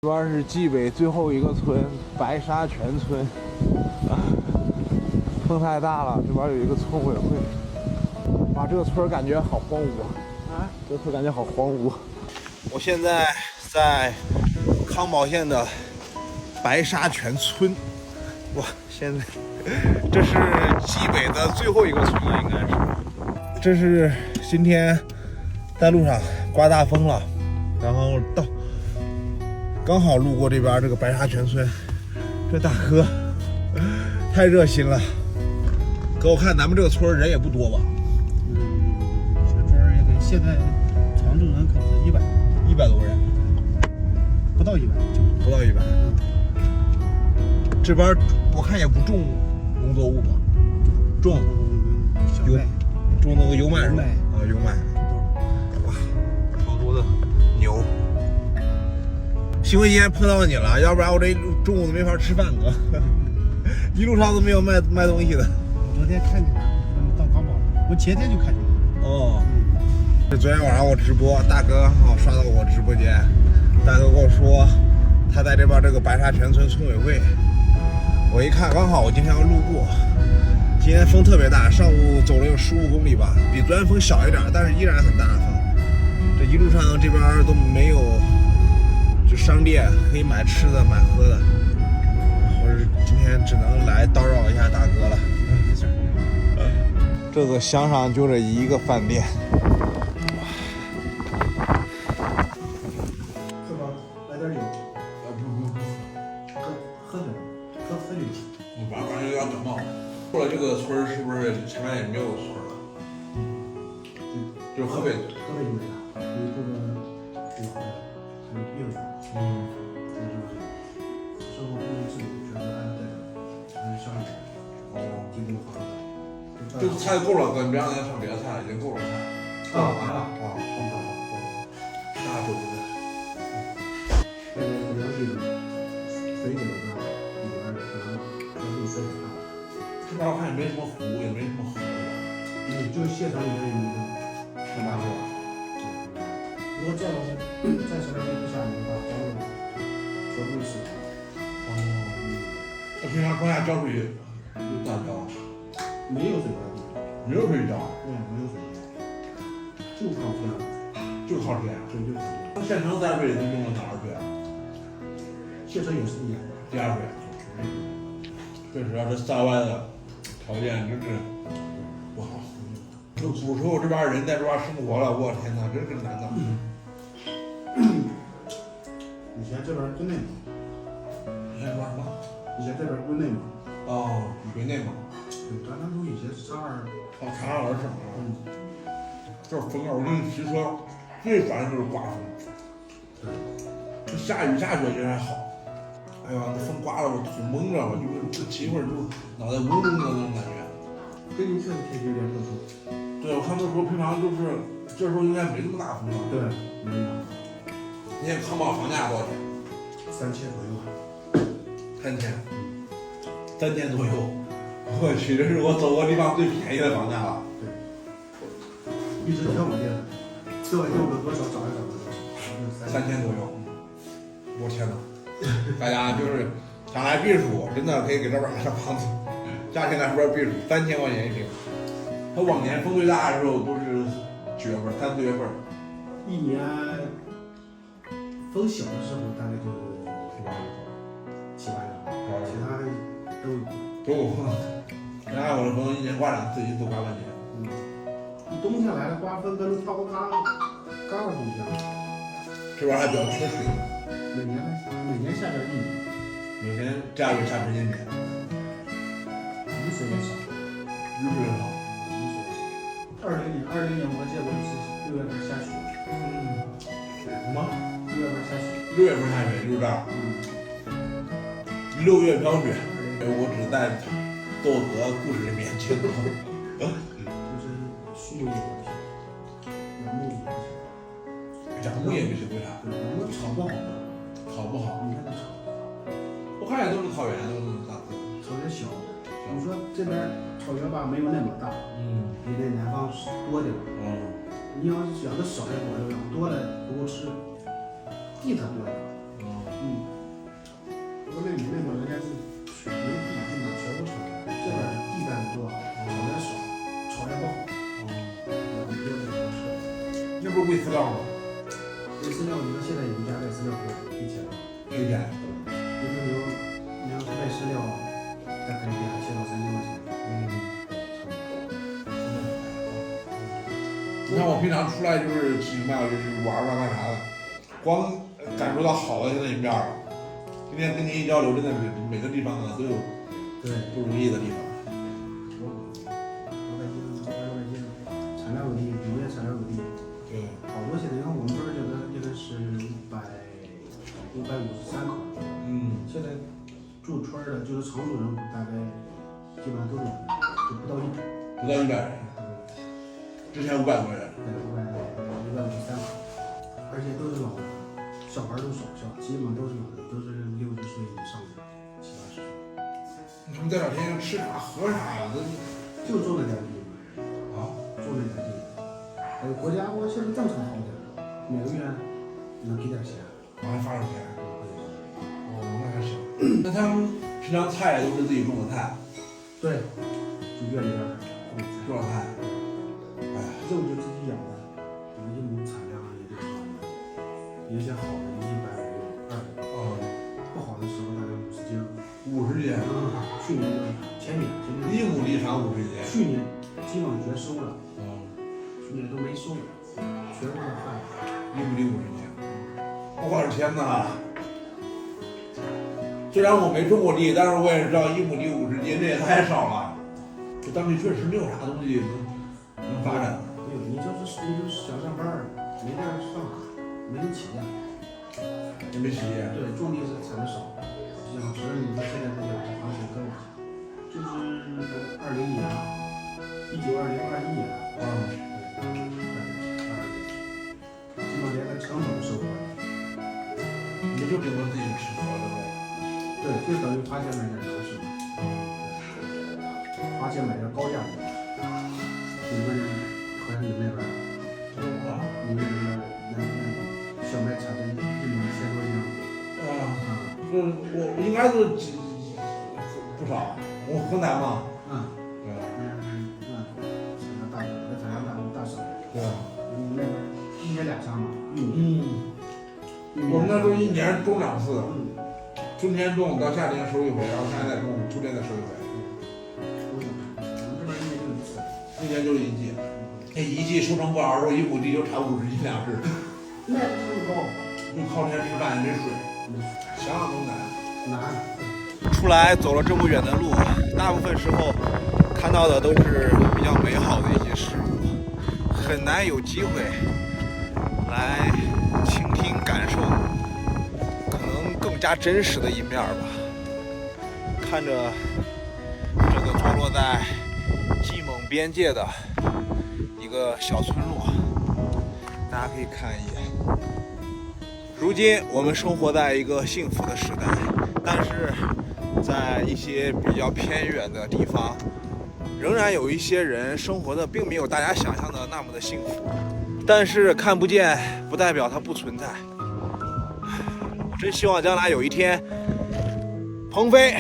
这边是蓟北最后一个村白沙泉村，风太大了，这边有一个村委会。哇，这个村感觉好荒芜啊！这个村感觉好荒芜。我现在在康保县的白沙泉村，哇，现在这是蓟北的最后一个村了，应该是。这是今天在路上刮大风了，然后刚好路过这边这个白沙泉村，这大哥太热心了。哥，我看咱们这个村人也不多吧？这村也跟现在常住人口是100多人，不到100，不到100。这边我看也不种农作物吧？种种那个油麦是吧？啊，油麦。哇，好多的牛。幸亏今天碰到你了，要不然我这中午都没法吃饭哥。一路上都没有卖东西的。我昨天看见他们到康宝了，我前天就看见了。哦，昨天晚上我直播，大哥刚好刷到我直播间，大哥跟我说他在这边这个白沙泉村村委会，我一看刚好我今天要路过，今天风特别大，上午走了有15公里吧，比昨天风小一点，但是依然很大的风。这一路上这边都没有就商店可以买吃的买喝的，我今天只能来叨扰一下大哥了。这个乡上就这一个饭店。是吧？来点酒。不，喝点，喝酒。我感觉有点感冒。过了这个村是不是前面也没有村了？就是河北村。河北就没了，有这个老的，还有病的，就是生活不能自理，全是按这个按上面提供房子。这个菜够了，哥，你别让咱上别的菜了，已经够了菜。完了啊，那不行。这个粮食水果呢，里边可能全部水产。这边我看也没什么湖，也没什么河。就是县城里面有一个上大河。如果这样在什么不下雨的话，黄河全部是。哦。那平常庄稼浇水咋浇？没有水的地方。没有水浇。对，没有水浇，就靠天，就靠天。对，就靠天。那县城栽水都用的哪儿水啊？县城也是一样，地下水。确实啊，这山外的条件真是不好。就古时候这边人在这边生活了，我天哪，真是难呐。以前这边归内蒙。以前说什么？以前这边归内蒙。哦，归内蒙。对，咱当初以前是察哈尔。察哈尔省啊。就是风啊，我跟你骑车最烦的就是刮风。对。这下雨下雪就还好。哎呀，那风刮了我腿懵着了，就是骑一会儿就脑袋嗡嗡的那种感觉。跟您这个天气有点特殊。对，我看那时候平常就是这时候应该没这么大风吧？对，没有。你看康宝房价多少钱？3000左右。3000左右。我去，这是我走过地方最便宜的房价了。对。一直挺稳定的，这个用了多少涨一涨的？3000左右。我天哪！大家就是想来避暑，真的可以给这边买个房子。夏天来这边避暑，3000块钱一平。它往年风最大的时候都是几月份？3、4月份。一年风小的时候大概就7、8月，其他都有。原来我的风一年刮2次，一次刮半年。冬天来了刮风跟刀嘎了冬天。这边还比较缺水。每年下点1米。每年下雨下10厘米。雨水也少。雨水也少。2020年我见过一次6月份下雪。什么？6月份下雪。6月份下雪就是这儿。6月飘雪。我只在窦娥故事里面见过。就是畜牧业问题，养牧也不行，为啥？我们草不好。草不好。你看那草。我看也都是草原，都是大草。草原小。你说这边草原吧没有那么大。比那南方多点。你要是养的少也多，养多了不够吃，地它多呀。喂饲料吗？喂饲料，你们现在有家带饲料给钱了？给钱。有的牛，你要是卖饲料，大概给2千到3千块钱。你看我平常出来就是骑马，就是玩干啥的，光感受到好的那一面了。今天跟您一交流，真的是每个地方都有不容易的地方。老百姓产量为例，农业产量为例，对，好多现在因为我们这儿这个是553口，现在住村的，就是常住人口大概基本上都是就不到100，不到100人，之前500多人，对，553口，而且都是老人，小孩都少，基本上都是老人，都是60岁以上的，70、80岁。他们这两天吃啥喝啥的，就种那点地啊，种那点地。国家现在政策好点，每个月能给点钱，往还发点钱。哦，那还行。那他们平常菜都是自己种的菜？对，就院里边种的菜。哎，肉就自己养的，一亩产量也就差不多，有些好的150、200，不好的时候大概50斤。50斤。去年前年1亩地产50斤。去年基本上全收了，去年都没收，全部都换了。1亩地50斤，我的天哪！虽然我没种过地，但是我也知道1亩地50斤，这也太少了。这当地确实没有啥东西能发展。对，你就是想上班没地儿上，没人企业，也没企业。对，种地是产的少。像只是你们现在这个行情跟我讲，就是2020年，19、20、21年，对，基本上连个成本都收不回来。也就顶多自己吃喝了。对，就等于花钱买点粮食嘛，花钱买点高价的。你们好像你们那边，你们那小麦产的1亩1000多斤。我应该是不少，我河南嘛。产量大省。对。你们那边1年2箱嘛，玉米。我们那时候1年种2次，春天种到夏天收一回，然后夏天再种，秋天再收一回。我们这边1年就1次，1年就1季。那1季收成不好的时候，1亩地就产50斤粮食。那这么高，就靠天吃饭没水，想想都难。出来走了这么远的路，大部分时候看到的都是比较美好的一些事物，很难有机会来倾听感受可能更加真实的一面吧。看着这个坐落在冀蒙边界的一个小村落，大家可以看一眼。如今我们生活在一个幸福的时代，但是在一些比较偏远的地方，仍然有一些人生活的并没有大家想象的那么的幸福。但是看不见不代表它不存在。我真希望将来有一天，鹏飞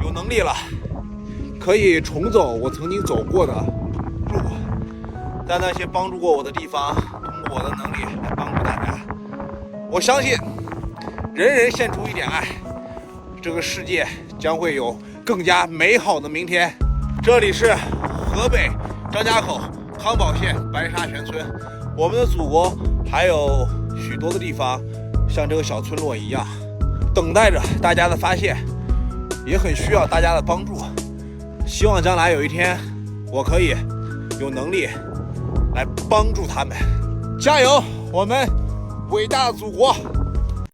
有能力了，可以重走我曾经走过的路，在那些帮助过我的地方，通过我的能力来帮助大家。我相信，人人献出一点爱，这个世界将会有更加美好的明天。这里是河北张家口康保县白沙泉村，我们的祖国还有许多的地方像这个小村落一样，等待着大家的发现，也很需要大家的帮助。希望将来有一天，我可以有能力来帮助他们。加油，我们伟大的祖国！